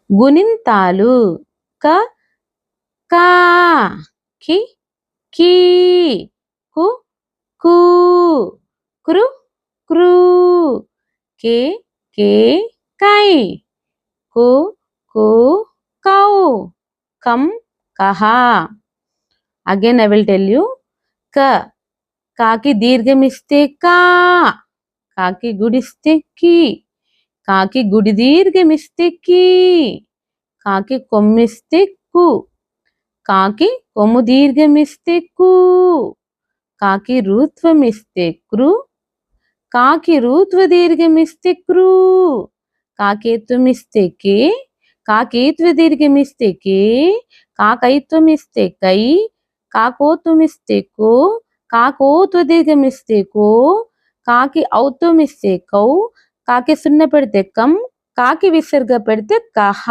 గుణింతాలు క కా కి కీ కు కూ కృ క్రూ కే కే కై కు కు కౌ కం కహ. Again I will tell you. కాకి దీర్ఘమిస్తే కా, కాకి గుడిస్తే కి, కాకి గుడి దీర్ఘమిస్తే కీ, కాకి కొమ్మిస్తే కు, కాకి కొమ్ము దీర్ఘమిస్తే కు, కాకి రూత్వమిస్తే కృ, కాకి రూత్వ దీర్ఘమిస్తే క్రూ, కాకేత్వమిస్తే కే, కాకేత్వ దీర్ఘమిస్తే కే, కాకైత్వమిస్తే కై, కాకోత్వమిస్తే కో, కాకోత్వ దీర్ఘమిస్తే కో, కాకి ఔత్వమిస్తే కౌ, కాకి సున్న పెడితే కం, కాకి విసర్గ పెడితే కహ.